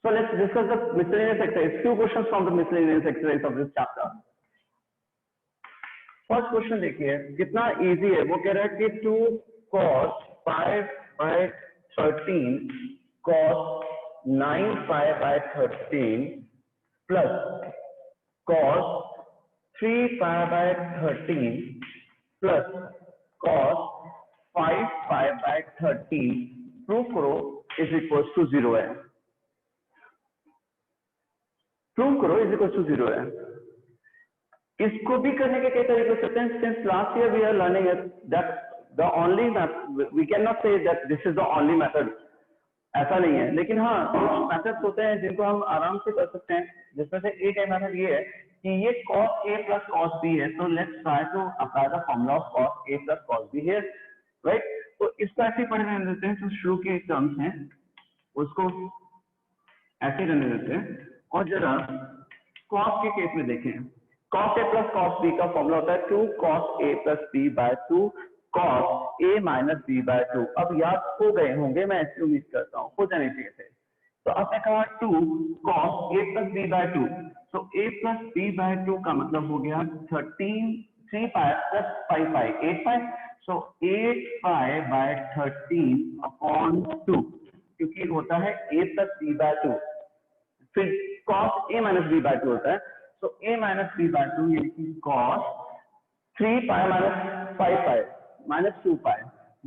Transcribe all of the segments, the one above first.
So let's discuss the miscellaneous exercise. Few questions from the miscellaneous exercise of this chapter. First question देखिए कितना easy है, वो कह रहा है कि 2 cos 5/13 cos 9/13 plus cos 3/13 plus cos 5/13 prove करो इज इक्वल टू 0 है। प्रूव करो इज इक्वल टू 0 है। इसको भी करने के कई तरीके हो सकते हैं। Since last year we are learning that the only we can not say that this is the only method, ऐसा नहीं है। लेकिन हाँ कुछ मेथड्स होते हैं जिनको हम आराम से कर सकते हैं, जिसमें से एक मेथड ये है कि ये cos A plus cos B है, तो let's try to apply the formula of cos A plus cos B here, right. तो इसको ऐसे पढ़ने देते हैं, जो शुरू के टर्म्स हैं उसको ऐसे रहने देते हैं और जरा cos के केस में देखें। cos A plus cos B का फॉर्मूला होता है 2 cos A plus B by 2 cos A minus B by 2। अब याद हो गए होंगे, मैं ऐसी उम्मीद करता हूँ, हो जाने चाहिए थे। तो आपने कहा 2 cos A plus B by 2, तो A plus B by 2 का मतलब हो गया 3 pi plus 5 pi 8 pi, so 8 pi by 13 upon 2, क्योंकि होता है A plus B by 2, फिर cos A minus B by 2 होता है, so A minus B by 2 यानी कि cos 3 pi minus 5 pi minus 2 pi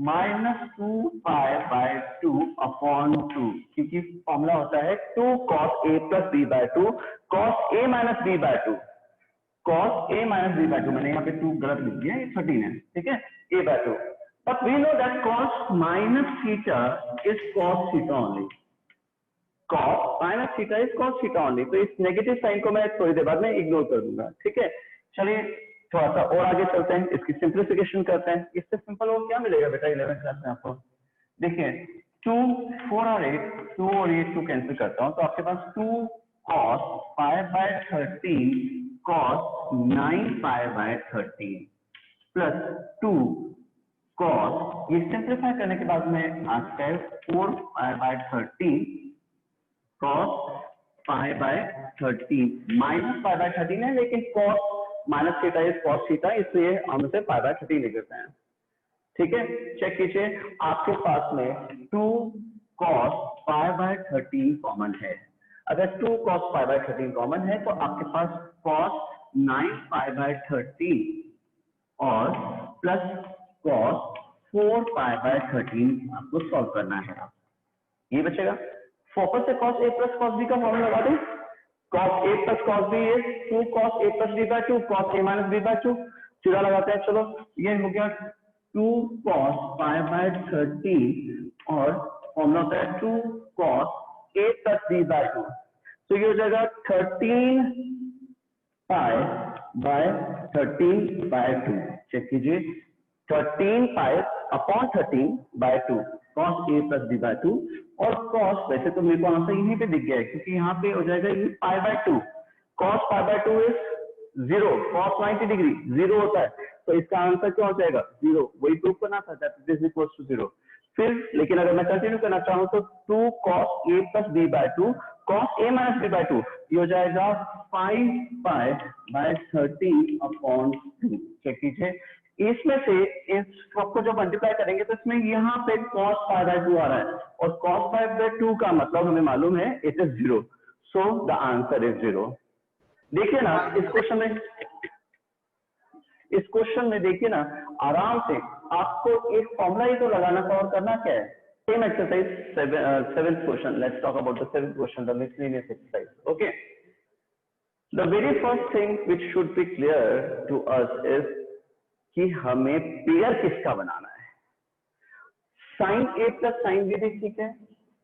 minus 2 pi by 2 upon 2, क्योंकि formula होता है 2 cos A plus B by 2 cos A minus B by 2 cos A minus B by 2, मैंने यहाँ पे 2 गलत लिख दिया, ये 13 है, ठीक है, A by 2, but we know that cos minus theta is cos theta only, cos minus theta is cos theta only, तो इस नेगेटिव साइन को मैं थोड़ी देर बाद में इग्नोर कर दूंगा, ठीक है। चलिए थोड़ा सा और आगे चलते हैं, इसकी सिंप्लीफिकेशन करते हैं। इससे सिंपल और क्या मिलेगा बेटा 11th क्लास में आपको? देखिए 2 4 और 8, 2 और 8 2 कैंसिल करता हूं, तो आपके पास 2 cos 5/13 cos 9/13 प्लस 2 cos, ये सिंप्लीफाई करने के बाद में आता है 4/13 cos 5/13 माइनस 5/13 है, लेकिन cos minus theta is cos theta, इसलिए हम इसे 5/13 लिख देते हैं, ठीक है। चेक कीजिए, आपके पास में 2 cos 5/13 कॉमन है। अगर 2 cos 5/13 कॉमन है तो आपके पास cos 9/13 और प्लस cos 4/13 आपको सॉल्व करना है। ये बचेगा। फोकस से cos A plus cos B का फॉर्मूला लगा दें। cos A plus cos B is 2 cos A plus B by 2 cos A minus B by 2, सीधा लगाते हैं। चलो ये हो गया 2 cos 5/13 और फॉर्मूला होता है 2 cos A plus B by 2, तो ये हो जाएगा 13 pi by 13 by 2। चेक कीजिए 13 pi upon 13 by 2 cos A plus B by 2, और cos वैसे तो मेरे को आंसर यहीं पे दिख गया है, क्योंकि यहाँ पे हो जाएगा ये pi by 2, cos pi by 2 is 0, cos 90 degree 0 होता है, तो इसका आंसर क्या हो जाएगा 0, वही प्रूव करना था दैट इज इक्वल टू 0। फिर लेकिन अगर मैं कंटिन्यू करना चाहूँ तो 2 cos A plus B by 2 cos A minus B by 2, ये हो जाएगा 5 pi by 13 upon 2। चेक कीजिए, इसमें से इस सबको जब मल्टीप्लाई करेंगे तो इसमें यहाँ पे cos pi by 2 आ रहा है, और cos pi by 2 का मतलब हमें मालूम है it is 0, so the answer is 0। देखिए ना इस क्वेश्चन में देखिए ना आराम से आपको एक फॉर्मूला ही तो लगाना था, और करना क्या है, same exercise 7th question. Let's talk about the 7th question, the miscellaneous exercise. Okay, the very first thing which should be clear to us is कि हमें पेयर किसका बनाना है। sin A plus sin B भी ठीक है,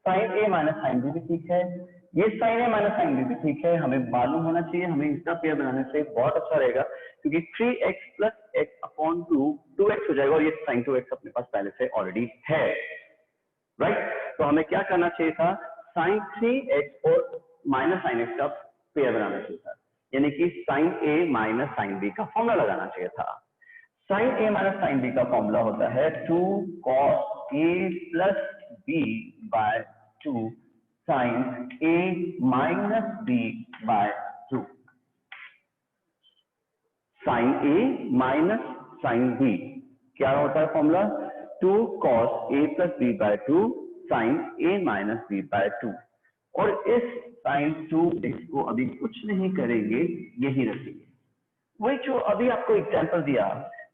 sin A minus sin B भी ठीक है, ये sin A minus sin B भी ठीक है। हमें मालूम होना चाहिए, हमें इसका पेयर बनाने से बहुत अच्छा रहेगा, क्योंकि 3x plus x upon 2 2x हो जाएगा, और ये sin 2x अपने पास पहले से ऑलरेडी है, राइट। तो हमें क्या करना चाहिए था, sin 3x और माइनस sin x का पेयर बनाना चाहिए था, यानी कि sin A minus sin B का फॉर्मूला लगाना चाहिए था। sin A minus sin B का फॉर्मूला होता है 2 cos A plus B by 2 sine A minus B by 2, sine A minus sine B क्या होता है formula, 2 cos a plus B by 2 sine A minus B by 2। और इस sign 2x को अभी कुछ नहीं करेंगे, यही रखेंगे। वही जो अभी आपको एग्जांपल दिया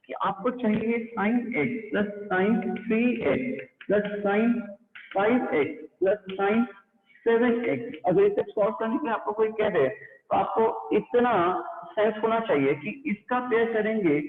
कि आपको चाहिए sine x plus sine 3x plus sine 5x plus sine 7x। अगर इसे सॉल्व करने के लिए आपको कोई कह दे तो आपको इतना सेंस होना चाहिए कि इसका पेयर करेंगे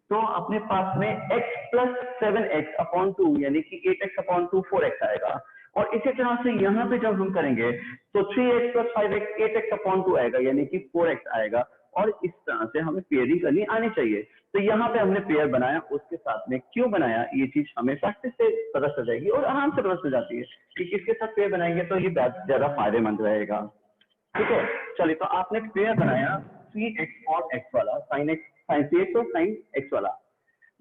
तो अपने पास में x प्लस 7x अपॉन 2 यानी कि 8x अपॉन 2 4x आएगा। और इसी तरह से यहाँ पे जब हम करेंगे तो 3x plus 5x 8x upon 2 आएगा यानी कि 4x आएगा। और इस तरह से हमें पेयरिंग करनी आनी चाहिए। तो यहाँ पे हमने पेयर बनाया, उसके साथ में क्यों बनाया ये चीज हमें प्रैक्टिस से पता चल जाएगी और आराम से पता चल जाती है कि किसके साथ पेयर बनाएंगे तो ये ज्यादा फायदेमंद रहेगा। ठीक है, चलिए तो आपने पेयर बनाया 3x और x वाला, साइन x साइन 3x और साइन x वाला।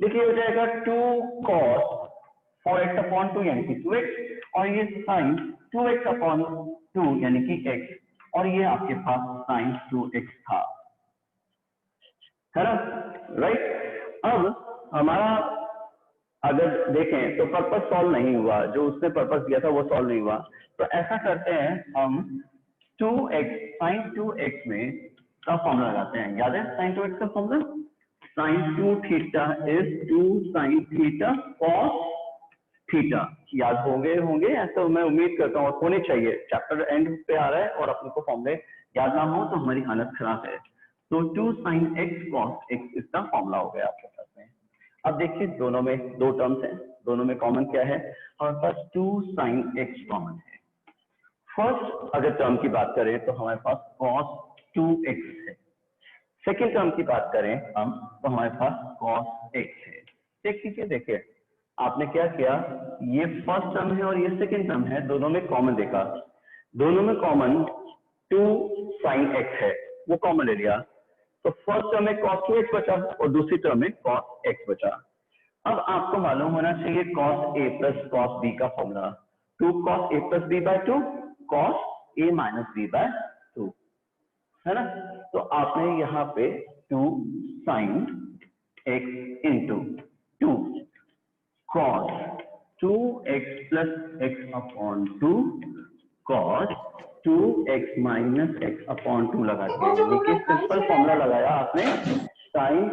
देखिए हो जाएगा 2 cos 4x अपॉन 2 यानी कि 2x और ये साइन 2x अपॉन 2 यानी कि x और ये आपके पास साइन 2x था, है ना, राइट। अब हमारा अगर देखें तो पर्पस सॉल्व नहीं हुआ, जो उसने पर्पस दिया था वो सॉल्व नहीं हुआ। तो ऐसा करते हैं हम 2x साइन 2x में का फॉर्मूला लगाते हैं। याद है साइन 2x का formula, sine 2 theta is 2 sine theta cos theta. याद होंगे ऐसा मैं उम्मीद करता हूँ, होने चाहिए। चैप्टर एंड पे आ रहा है और अपने को फॉर्मूले याद ना हो तो हमारी हालत खराब है। तो 2 साइन x कॉस x इसका फॉर्मूला हो गया आपके पास में। अब देखिए दोनों में दो टर्म्स हैं, दोनों में कॉमन क्या है, हमारे पास 2 साइन x कॉमन है। फर्स्ट अगर टर्म की बात करें तो हमारे पास cos 2x है। सेकेंड टर्म की बात करें हम तो हमारे पास cos x है। चेक कीजिए, देखिए आपने क्या किया, ये फर्स्ट टर्म है और ये सेकेंड टर्म है, दोनों में कॉमन देखा, दोनों में कॉमन 2 साइन x है, वो कॉमन ले लिया। तो फर्स्ट टर्म में cos 2x बचा और दूसरी टर्म में cos x बचा। अब आपको मालूम होना चाहिए cos a plus cos b का formula, 2 cos a plus b by 2 cos a minus b by 2, है ना। तो आपने यहाँ पे 2 sine x into 2 cos 2x plus x upon 2 cos 2x minus x upon 2 लगा के ये सिंपल फॉर्मूला लगाया आपने साइन,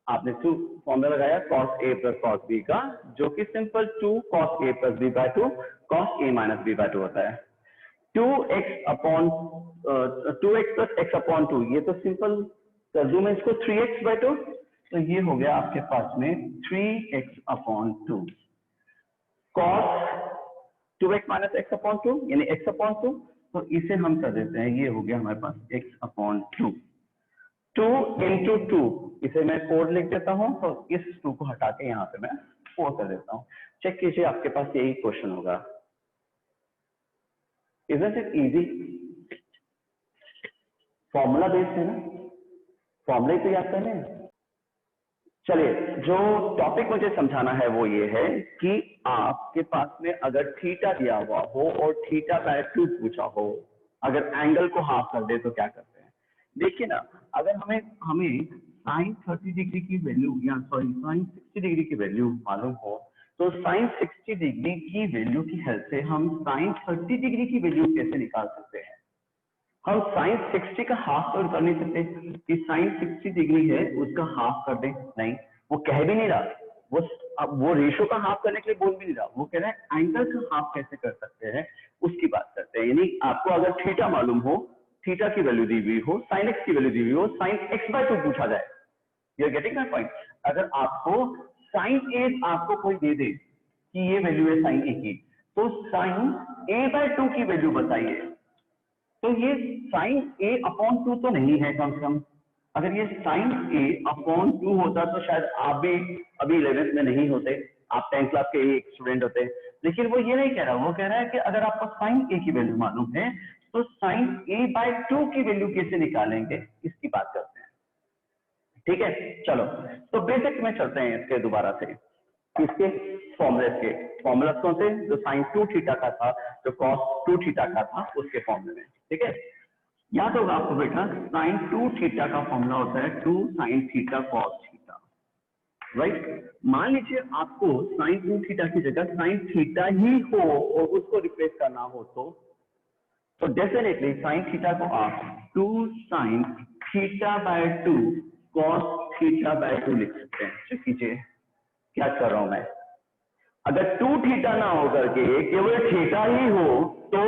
आपने 2 फॉर्मूला लगाया cos a plus cos b का, जो कि simple 2 cos a plus b by 2 cos a minus b by 2 होता है। 2x upon 2x plus x upon 2, ये तो सिंपल कर दूं मैं इसको 3x बाय 2, तो ये हो गया आपके पास में 3x upon 2 cos 2x minus x upon 2 यानी x अपॉन 2, तो इसे हम कर देते हैं, ये हो गया हमारे पास x अपॉन 2। 2 इंटू 2 इसे मैं 4 लिख देता हूं, तो इस 2 को हटा के यहाँ पे मैं 4 कर देता हूं। चेक कीजिए आपके पास यही क्वेश्चन होगा। Isn't it easy? Formula based है ना, फॉर्मूला ही तो याद करने हैं। चलिए जो टॉपिक मुझे समझाना है वो ये है कि आपके पास में अगर थीटा दिया हुआ हो और थीटा बाय 2 पूछा हो, अगर एंगल को हाफ कर दे तो क्या करते हैं। देखिए ना, अगर हमें साइन 30 डिग्री की वैल्यू या सॉरी साइन 60 डिग्री की वैल्यू मालूम हो तो साइन 60 डिग्री की वैल्यू की हेल्प से हम साइन 30 डिग्री की वैल्यू कैसे निकाल सकते हैं। हम साइन 60 का हाफ तो कर नहीं सकते कि साइन 60 डिग्री है उसका हाफ कर दें, नहीं, वो कह भी नहीं रहा, वो रेशो का हाफ करने के लिए बोल भी नहीं रहा, वो कह रहा है एंगल का हाफ कैसे कर सकते हैं उसकी बात करते हैं। यानी आपको अगर थीटा मालूम हो, थीटा की वैल्यू दी हुई हो, साइन एक्स की वैल्यू दी हुई हो, साइन एक्स बाय 2 पूछा जाए, you are getting my point. अगर आपको साइन ए आपको कोई दे दे कि ये वैल्यू है साइन ए की, तो साइन ए बाय 2 की वैल्यू बताइए, तो ये साइन ए अपॉन 2 तो नहीं है कम से कम। अगर ये साइन ए अपॉन 2 होता तो शायद आप भी अभी 11th में नहीं होते, आप 10th क्लास के एक स्टूडेंट होते। लेकिन वो ये नहीं कह रहा, वो कह रहा है कि अगर आपको साइन ए की वैल्यू मालूम है तो साइन ए बाय 2 की वैल्यू कैसे निकालेंगे, इसकी बात करते हैं। ठीक है, चलो तो बेसिक में चलते हैं इसके दोबारा से, इसके फॉर्मूले के, फॉर्मूला कौन से, जो साइन 2 थीटा का था, जो कॉस 2 थीटा का था, उसके फॉर्मूले में। ठीक है, याद होगा आपको बेटा, साइन 2 थीटा का फॉर्मूला होता है 2 sine theta cos theta, right. मान लीजिए आपको साइन 2 थीटा की जगह साइन थीटा ही हो और उसको रिप्लेस करना हो, तो डेफिनेटली साइन थीटा को आप 2 sine theta by 2 cos theta by 2 लिख सकते हैं। चेक कीजिए क्या कर रहा हूं मैं। अगर 2 थीटा ना होकर के केवल थीटा ही हो तो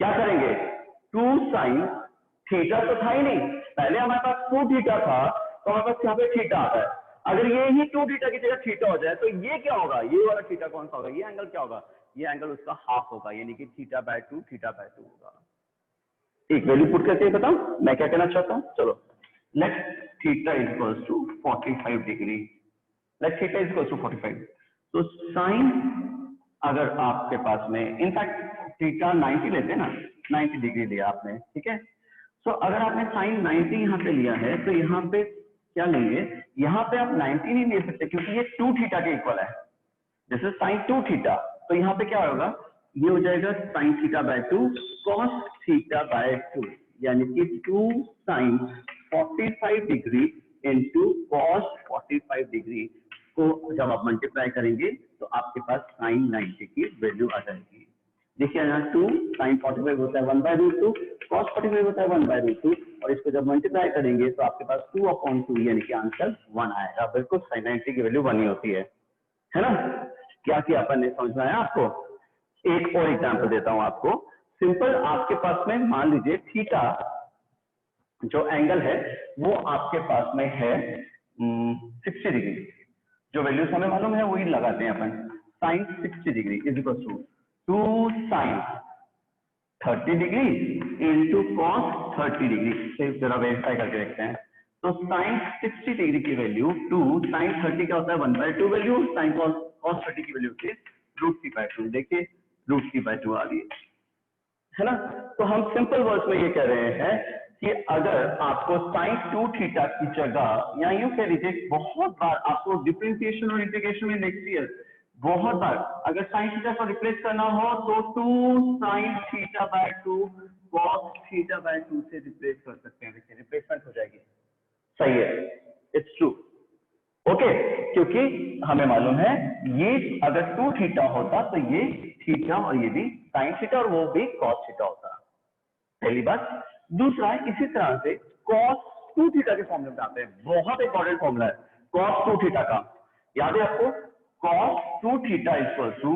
क्या करेंगे, 2 साइन थीटा तो था ही नहीं, पहले हमारे पास 2 थीटा था तो हमारे पास यहाँ पे थीटा आता है। अगर ये ही 2 थीटा की जगह थीटा हो जाए तो ये क्या होगा, ये वाला थीटा कौन सा होगा, ये एंगल क्या होगा, ये एंगल उसका हाफ होगा, यानी कि थीटा बाय 2 होगा। एक वैल्यू पुट करके बताओ मैं क्या कहना चाहता हूँ। चलो, let theta equals to 45 degree, let theta equals to 45। तो साइन, अगर आपके पास में इनफैक्ट थीटा 90 लेते हैं ना, 90 डिग्री लिया आपने, ठीक है। सो अगर आपने साइन 90 यहाँ पे लिया है तो यहाँ पे क्या लेंगे, यहाँ पे आप 90 नहीं ले सकते क्योंकि ये 2 थीटा के इक्वल है, दिस इज साइन 2 थीटा। तो यहाँ पे क्या होगा, ये हो जाएगा sine theta by 2 cos theta by 2, यानी कि 2 sine 45 degree into cos 45 degree को जब आप मल्टीप्लाई करेंगे तो आपके पास साइन 90 की वैल्यू आ जाएगी। देखिए यहाँ 2 साइन 45 होता है 1/√2, कॉस 45 होता है 1/√2, और इसको जब मल्टीप्लाई करेंगे तो आपके पास 2/2 यानी कि आंसर 1 आएगा। बिल्कुल साइन 90 की वैल्यू 1 ही होती है ना। क्या किया अपन ने, समझ में आया आपको। एक और एग्जांपल देता हूं आपको, सिंपल, आपके पास में मान लीजिए थीटा जो एंगल है वो आपके पास में है 60 डिग्री, जो वैल्यूज हमें मालूम है वही लगाते हैं अपन। Sine 60 degree is equal to 2 sine 30 degree into cos 30 degree. से जरा वेरीफाई करके देखते हैं। तो साइन 60 डिग्री की वैल्यू 2 साइन 30 का होता है 1/2 वैल्यू, साइन कॉस 30 की वैल्यू होती है √3/2। देखिए √3/2 आ रही है ना। तो हम सिंपल वर्ड्स में ये कह रहे हैं कि अगर आपको साइन 2 थीटा की जगह, या यूं कह लीजिए बहुत बार आपको डिफरेंशिएशन और इंटीग्रेशन में नेक्स्ट ईयर बहुत बार अगर साइन थीटा को रिप्लेस करना हो तो 2 sine theta by 2 cos theta by 2 से रिप्लेस कर सकते हैं। देखिए रिप्लेसमेंट हो जाएगी, सही है, इट्स ट्रू, ओके। क्योंकि हमें मालूम है ये अगर 2 थीटा होता तो ये थीटा और ये भी साइन थीटा और वो भी कॉस थीटा होता, पहली बात। दूसरा, इसी तरह से कॉस 2 थीटा के फॉर्मूले में आते हैं, बहुत इंपॉर्टेंट फॉर्मूला है कॉस 2 थीटा का, याद है आपको, cos 2 theta equal to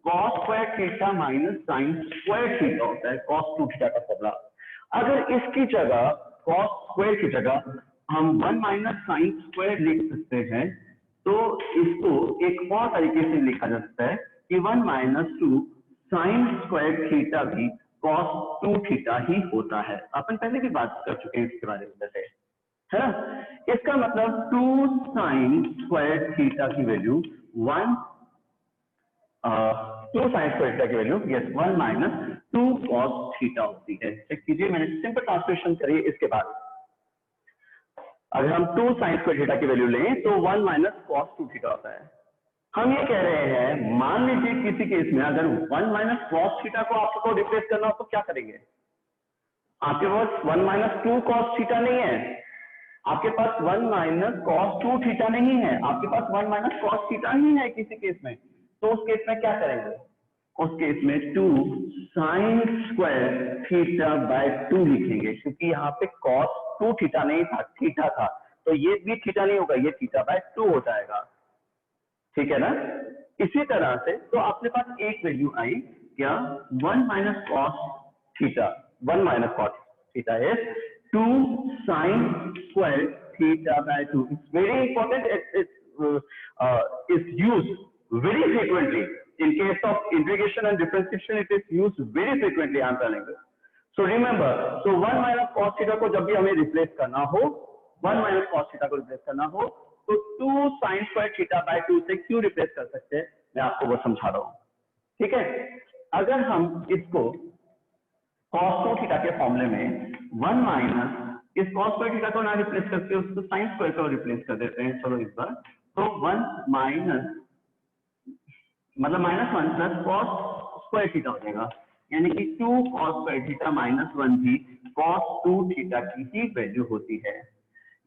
cos square theta minus sine square theta होता है कॉस 2 थीटा का फॉर्मूला। अगर इसकी जगह कॉस स्क्वायर की जगह हम 1 माइनस साइन स्क्वायर लिख सकते हैं, तो इसको एक और तरीके से लिखा जा सकता है कि 1 माइनस 2 साइन स्क्वायर थीटा भी कॉस 2 थीटा ही होता है। अपन पहले भी बात कर चुके हैं इसके बारे में, वैसे है ना। इसका मतलब 2 साइन स्क्वायर थीटा की वैल्यू 2 साइन स्क्वायर थीटा की value yes 1 minus 2 cos theta होती है। चेक कीजिए, मैंने सिंपल ट्रांसलेशन करी इसके बाद। अगर हम 2 साइन स्क्वायर थीटा की वैल्यू लें तो 1 माइनस कॉस 2 थीटा होता है। हम ये कह रहे हैं, मान लीजिए किसी केस में अगर 1 माइनस कॉस थीटा को आपको रिप्लेस करना हो तो क्या करेंगे, आपके पास 1 माइनस 2 कॉस थीटा नहीं है, आपके पास 1 माइनस कॉस 2 थीटा नहीं है, आपके पास 1 माइनस कॉस थीटा ही है किसी केस में। तो उस केस में क्या करेंगे, उस केस में 2 साइन स्क्वायर थीटा बाय 2 लिखेंगे, क्योंकि यहाँ पे कॉस 2 थीटा नहीं था, थीटा था, तो ये भी थीटा नहीं होगा, ये थीटा बाय 2 हो जाएगा, ठीक है ना। इसी तरह से तो अपने पास एक वैल्यू आई क्या, 1 minus cos theta, 1 minus cos theta is 2 sign square theta by 2। It's very important, it's used very frequently in case of integration and differentiation. It is used very frequently, I am telling you. So remember, so 1 minus cos theta को जब भी हमें replace करना हो, 1 minus cos theta को replace करना हो तो 2 sin square theta by 2 से क्यों रिप्लेस कर सकते हैं, मैं आपको वो समझा रहा हूँ, ठीक है। अगर हम इसको cos 2 थीटा के फॉर्मूले में 1 माइनस इस cos स्क्वायर थीटा को ना रिप्लेस करके उसको sin स्क्वायर को रिप्लेस कर देते हैं। चलो इस बार तो 1 माइनस मतलब -1 प्लस cos स्क्वायर थीटा हो जाएगा, यानी कि 2 cos स्क्वायर थीटा -1 भी cos 2 थीटा की ही वैल्यू होती है,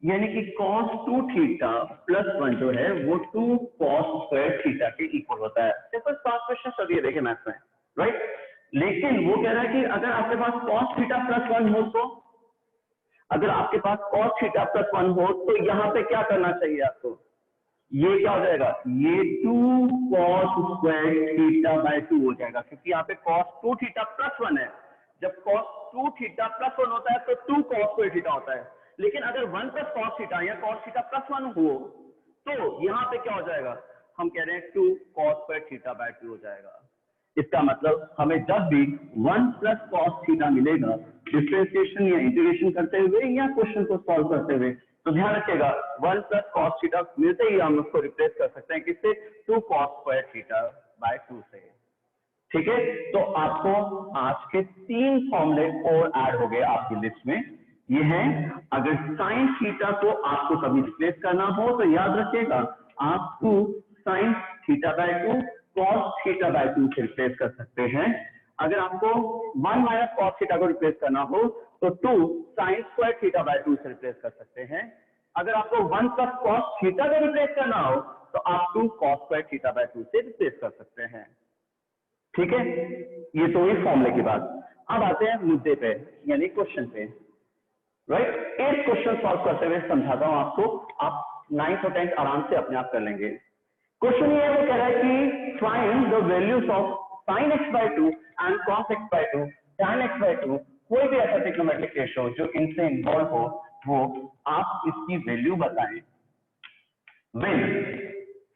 यानी कि cos 2 थीटा प्लस 1 जो है वो 2 cos स्क्वायर थीटा के इक्वल होता है। सिंपल 5 क्वेश्चन सब ये देखे मैथ्स में, राइट। लेकिन वो कह रहा है कि अगर आपके पास cos थीटा प्लस 1 हो तो, अगर आपके पास cos थीटा प्लस 1 हो तो यहाँ पे क्या करना चाहिए आपको, ये क्या हो जाएगा, ये 2 cos स्क्वायर थीटा बाय 2 हो जाएगा, क्योंकि यहाँ पे cos 2 थीटा प्लस 1 है। जब cos 2 थीटा प्लस 1 होता है तो 2 cos स्क्वायर थीटा होता है, लेकिन अगर 1 प्लस cos थीटा या cos थीटा प्लस 1 हो तो यहाँ पे क्या हो जाएगा, हम कह रहे हैं 2 cos स्क्वायर थीटा बाय 2 हो जाएगा। इसका मतलब हमें जब भी 1 प्लस cos थीटा मिलेगा डिफरेंशिएशन या इंटीग्रेशन करते हुए या क्वेश्चन को सॉल्व करते हुए, तो ध्यान रखिएगा 1 प्लस cos थीटा मिलते ही हम उसको रिप्लेस कर सकते हैं किससे, 2 cos स्क्वायर थीटा बाय 2 से। ठीक है, तो आपको आज के 3 फॉर्मूले और ऐड हो गए आपकी लिस्ट में। ये हैं, अगर sin थीटा को आपको कभी रिप्लेस करना हो तो याद रखिएगा आप 2 sin theta by 2 cos theta by 2 से रिप्लेस कर सकते हैं। अगर आपको 1 माइनस cos थीटा को रिप्लेस करना हो तो 2 sin स्क्वायर थीटा बाय 2 से रिप्लेस कर सकते हैं। अगर आपको 1 प्लस cos थीटा को रिप्लेस करना हो तो आप 2 cos स्क्वायर थीटा बाय 2 से रिप्लेस कर सकते हैं। ठीक है, ये तो ही फॉर्मूले की बात। अब आते हैं मुद्दे पे, यानी क्वेश्चन पे, राइट। एक क्वेश्चन सॉल्व करते हुए समझाता हूं आपको, आप 9th और 10th आराम से अपने आप कर लेंगे। क्वेश्चन ये वो कह रहा है कि find the values of sin x by 2 and cos x by 2 tan x by 2, कोई भी ऐसा ट्रिग्नोमेट्रिक रेशियो जो इनसे इन्वॉल्व हो वो आप इसकी वैल्यू बताएं। when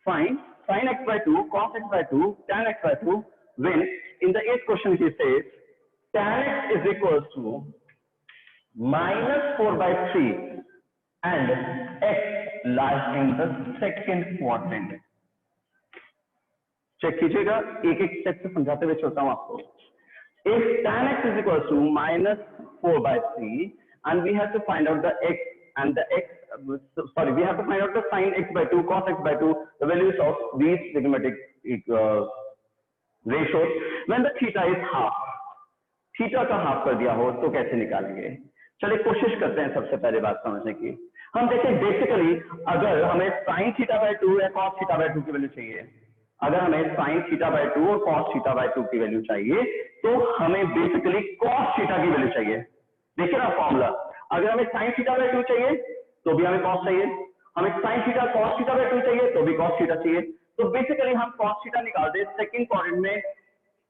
find sin x by 2 cos x by 2 tan x by 2 when in the 8th question he says tan x is equals to -4 by 3 and x lies in the second quadrant। Check कीजिएगा, एक एक step से समझाते हुए चलता हूं आपको। If tan x is equals to -4 by 3 and we have to find out the x and the x, we have to find out the sin x by 2 cos x by 2, the values of these trigonometric ratios when the theta is half, theta का half कर दिया हो तो कैसे निकालेंगे। चलिए कोशिश करते हैं सबसे पहले बात समझने की। हम देखें बेसिकली अगर हमें sin थीटा बाय 2 या cos थीटा बाय 2 की वैल्यू चाहिए, अगर हमें sin थीटा बाय 2 और cos थीटा बाय 2 की वैल्यू चाहिए तो हमें बेसिकली cos थीटा की वैल्यू चाहिए। देखिए ना फॉर्मूला, अगर हमें sin थीटा बाय 2 चाहिए तो भी हमें cos चाहिए, हमें sin theta cos theta by 2 चाहिए तो भी cos थीटा चाहिए। तो बेसिकली हम cos थीटा निकाल दे सेकंड क्वाड्रेंट में,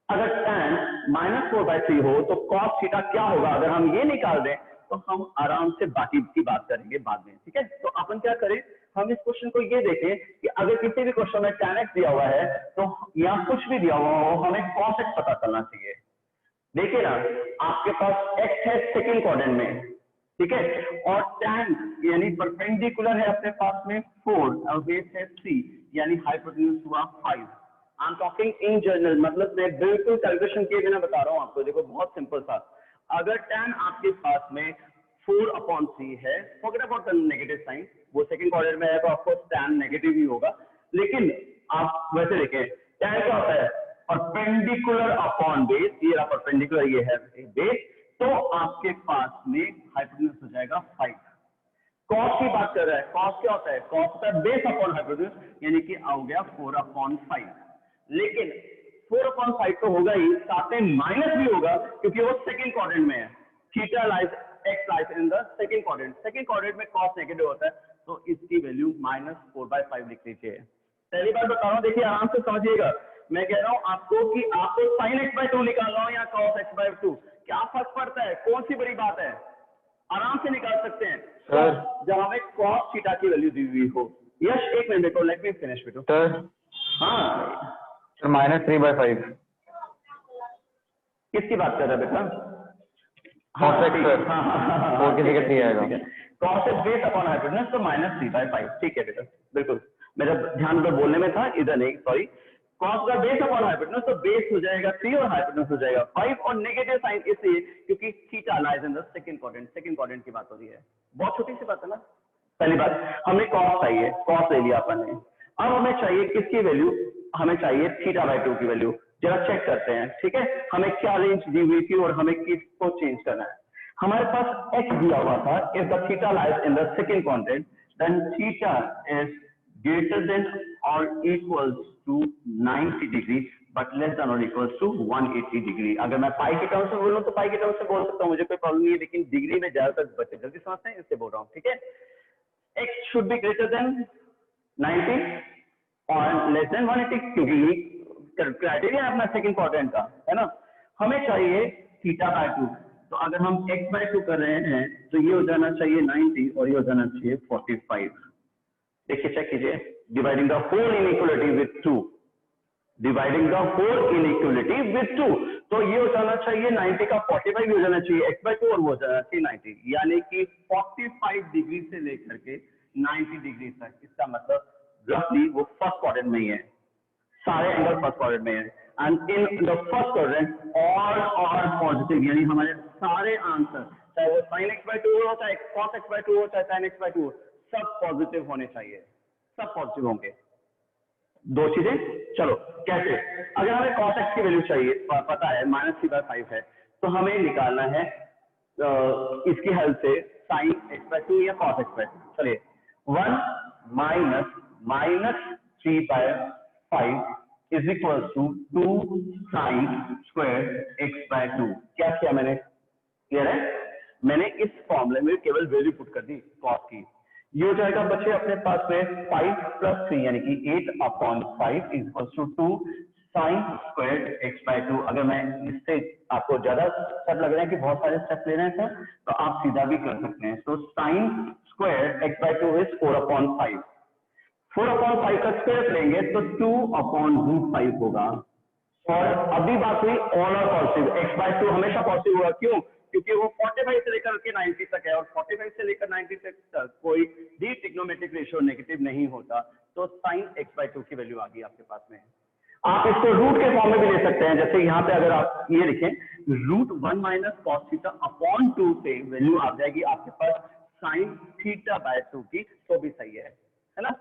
अगर tan -4 by 3 हो तो cos थीटा क्या होगा, अगर हम ये निकाल दें तो हम आराम से बाकी की बात करेंगे बाद में। ठीक है, तो अपन क्या करें, हम इस क्वेश्चन को ये देखें कि अगर किसी भी क्वेश्चन में tan x दिया हुआ है तो या कुछ भी दिया हुआ हो हमें cos x पता चलना चाहिए। देखिए ना, आपके पास x है सेकंड क्वाड्रेंट में, ठीक है, और tan यानी परपेंडिकुलर है अपने पास में 4 और बेस है 3, यानी हाइपोटेन्यूज हुआ 5। I am talking in general, मतलब मैं बिल्कुल कैलकुलेशन किए बिना बता रहा हूं आपको। देखो बहुत सिंपल सा, अगर tan आपके पास में 4/3 है, forget about the negative sign, वो सेकंड क्वाड्रेंट में है तो आपको tan नेगेटिव ही होगा, लेकिन आप वैसे देखें tan क्या होता है, परपेंडिकुलर अपॉन बेस, ये रहा परपेंडिकुलर, ये है बेस, तो आपके पास में हाइपोटेन्यूज हो जाएगा 5। cos की बात कर रहा है, cos क्या होता है, cos होता है बेस अपॉन हाइपोटेन्यूज, यानी कि आ गया 4/5। लेकिन 4/5 तो होगा ही, साथ में माइनस भी होगा क्योंकि वो सेकंड क्वाड्रेंट में है। Theta lies x lies in the second quadrant, second quadrant में cos नेगेटिव होता है तो इसकी वैल्यू -4/5 लिख लीजिए। पहली बार बता रहा हूं, देखिए आराम से समझिएगा, मैं कह रहा हूं आपको कि आपको sin x by 2 निकालना हो या cos x by 2, क्या फर्क पड़ता है, कौन सी बड़ी बात है, आराम से निकाल सकते हैं सर जब हमें cos थीटा की वैल्यू दी हुई हो। यश एक मिनट बेटो, लेट मी फिनिश बेटो। सर हाँ सर -3/5 किसकी बात कर रहा है बेटा, cos x सर, और किसी का 3 आएगा, cos x base upon hypotenuse तो -3/5। ठीक है बेटा, बिल्कुल मेरा ध्यान उधर बोलने में था, इधर नहीं, सॉरी। cos का बेस अपॉन हाइपोटेन्यूज तो बेस हो जाएगा 3 और हाइपोटेन्यूज हो जाएगा 5, और नेगेटिव साइन इसलिए क्योंकि theta lies in the second quadrant, second quadrant की बात हो रही है। बहुत छोटी सी बात है ना। पहली बात, हमें cos चाहिए, cos ले लिया अपन ने, अब हमें चाहिए किसकी वैल्यू, हमें चाहिए थीटा बाय 2 की वैल्यू। जरा चेक करते हैं, ठीक है, हमें क्या रेंज दी हुई थी और हमें किसको चेंज करना है। हमारे पास x दिया हुआ था, if the theta lies in the second quadrant then theta is greater than और equals to 90 degree but less than और इक्वल्स टू 180 डिग्री। अगर मैं पाई के टर्म्स में बोलूं तो पाई के टर्म्स में बोल सकता हूं, मुझे कोई प्रॉब्लम नहीं है, लेकिन डिग्री में ज्यादातर बच्चे जल्दी समझते हैं इससे बोल रहा हूं, ठीक है। x should be greater then 90 और लेस देन 180 क्योंकि क्राइटेरिया अपना सेकंड क्वाड्रेंट का है ना। हमें चाहिए थीटा बाय 2, तो अगर हम x बाय 2 कर रहे हैं तो ये हो जाना चाहिए 90 और ये हो जाना चाहिए 45। देखिए चेक कीजिए, dividing the whole inequality with 2, dividing the whole inequality with 2, तो ये हो जाना चाहिए 90 का 45 भी हो जाना चाहिए x बाय 2 और वो हो जाना चाहिए 90, यानी कि 45 डिग्री से लेकर के 90 डिग्री तक। इसका मतलब रफली वो फर्स्ट क्वाड्रेंट में ही है, सारे एंगल फर्स्ट क्वाड्रेंट में है। And in the first quadrant all are positive, यानी हमारे सारे आंसर चाहे वो sin x बाय 2 हो, चाहे cos x बाय 2 हो, चाहे sin x बाय 2 हो, सब पॉजिटिव होने चाहिए, सब पॉजिटिव होंगे। दो चीजें, चलो कैसे, अगर हमें cos x की वैल्यू चाहिए, पता है -3/5 है, तो हमें निकालना है इसकी हेल्प से sin x बाय 2 या cos x बाय 2। चलिए 1 minus 3/5 is equal to 2 sin square x by 2। क्या किया मैंने, क्लियर है, मैंने इस फॉर्मूले में केवल वैल्यू पुट कर दी cos की। ये हो जाएगा बच्चे अपने पास में 5 + 3 यानी कि 8/5 is equal to 2 sin square x by 2। अगर मैं इससे आपको ज्यादा स्टेप लग रहे हैं कि बहुत सारे स्टेप ले रहे हैं सर, तो आप सीधा भी कर सकते हैं। तो sin square x by 2 is 4/5, 4/5 का स्क्वायर लेंगे तो 2/√5 होगा। और अभी बात हुई all are positive, x by 2 हमेशा पॉजिटिव होगा, क्यों, क्योंकि वो 45 से लेकर के 90 तक है और 45 से लेकर 90 तक कोई भी ट्रिग्नोमेट्रिक रेशियो नेगेटिव नहीं होता। तो sin x बाय 2 की वैल्यू आ गई आपके पास में। आप इसको रूट के फॉर्म में भी ले सकते हैं, जैसे यहाँ पे अगर आप ये लिखें √1 - cos थीटा अपॉन 2 से वैल्यू आ जाएगी आपके पास sin थीटा बाय 2 की, तो भी सही है ना,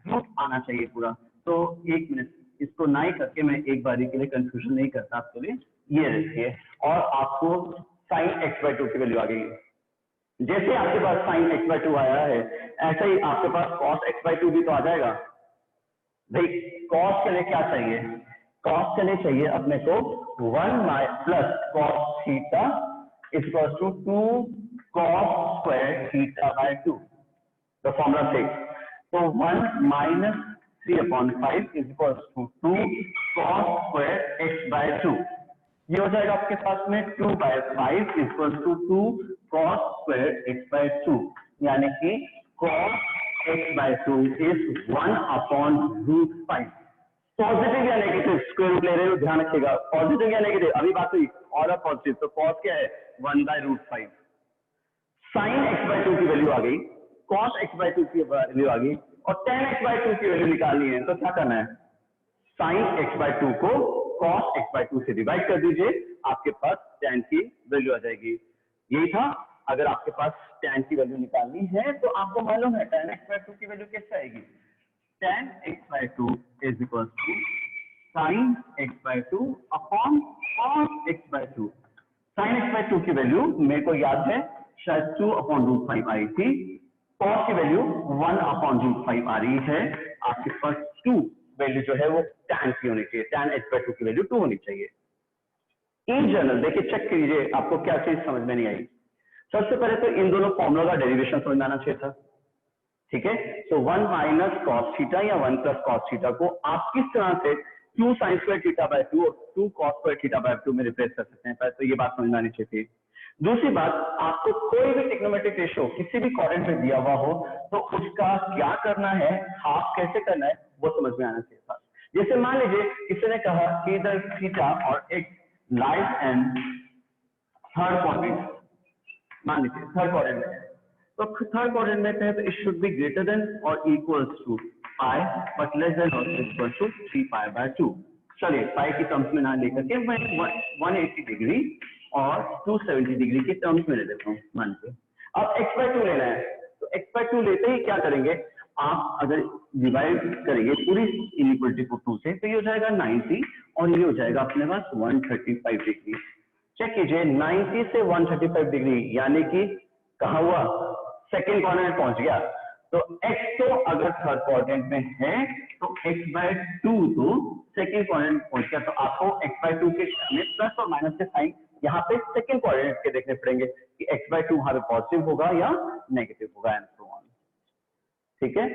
रूट आना चाहिए पूरा। तो एक मिनट, इसको नहीं करके मैं एक बारी के लिए कंफ्यूजन नहीं करता आपके लिए, ये रखिए और आपको sin x बाय 2 की वैल्यू आ गई। जैसे आपके पास sin x बाय 2 आया है, ऐसा ही आपके पास cos x बाय 2 भी तो आ जाएगा। भाई cos के लिए क्या चाहिए, cos के लिए चाहिए अपने को 1 + cos theta is equal to 2 cos square theta by 2, the formula 6। तो 1 - 3/5 is equal to 2 cos square x by 2। ये हो जाएगा आपके पास में 2/5 is equal to 2 cos square x by 2, यानी कि cos x by 2 is 1/√5। Positive या नेगेटिव स्क्वायर रूट ले रहे हो, ध्यान रखिएगा, पॉजिटिव या नेगेटिव, अभी बात हुई और पॉजिटिव, तो cos क्या है 1/√5। sin x बाय 2 की वैल्यू आ गई, cos x बाय 2 की वैल्यू आ गई और tan x बाय 2 की वैल्यू निकालनी है, तो क्या करना है, sin x बाय 2 को cos x बाय 2 से डिवाइड कर दीजिए, आपके पास tan की वैल्यू आ जाएगी। यही था, अगर आपके पास tan की वैल्यू निकालनी है तो आपको मालूम है tan x बाय 2 की वैल्यू कैसे आएगी, tan x by 2 is equal to sin x by 2 upon cos x by 2। sin x by 2 की वैल्यू मेरे को याद है शायद 2/√5 आई थी, cos की वैल्यू 1/√5 आ रही है, आपके पास 2 वैल्यू जो है वो tan की होनी चाहिए, tan x बाय 2 की वैल्यू 2 होनी चाहिए। इन जनरल देखिए चेक कीजिए आपको क्या चीज समझ में नहीं आई। सबसे पहले तो इन दोनों फॉर्मूला का डेरिवेशन समझ में आना चाहिए था, ठीक है। तो 1 - cos थीटा या 1 + cos थीटा को आप किस तरह से 2 sin स्क्वायर थीटा बाय 2 और 2 cos स्क्वायर थीटा बाय 2 में रिप्लेस कर सकते हैं, पहले तो ये बात समझ में आनी चाहिए थी। दूसरी बात, आपको कोई भी ट्रिग्नोमेट्रिक रेशियो किसी भी क्वाड्रेंट में दिया हुआ हो तो उसका क्या करना है, हाफ कैसे करना है, वो समझ में आना चाहिए था। जैसे मान लीजिए किसी ने कहा कि इधर थीटा और x lies and third quadrant, मान लीजिए थर्ड क्वाड्रेंट में, तो थर्ड क्वाड्रेंट में कहें तो it should be greater than और equals to pi but less than और इक्वल टू 3π/2। चलिए पाई की टर्म्स में ना लेकर के मैं 180 डिग्री और 270 डिग्री के टर्म्स में ले लेता हूँ मान के। अब x बाय 2 लेना है, तो x बाय 2 लेते ही क्या करेंगे, आप अगर डिवाइड करेंगे पूरी इनइक्वालिटी को 2 से, तो ये हो जाएगा 90 और ये हो जाएगा अपने पास 135 डिग्री। चेक कीजिए 90 से 135 डिग्री, यानी कि कहा हुआ सेकेंड क्वाड्रेंट पहुंच गया। तो x तो अगर थर्ड क्वाड्रेंट में है तो x/2 तो सेकेंड क्वाड्रेंट पहुंच गया। तो आपको x/2 के प्लस और माइनस के साइन यहाँ पे सेकेंड क्वाड्रेंट के देखने पड़ेंगे कि x/2 वहां पे पॉजिटिव होगा या नेगेटिव होगा एंड सो ऑन। ठीक है।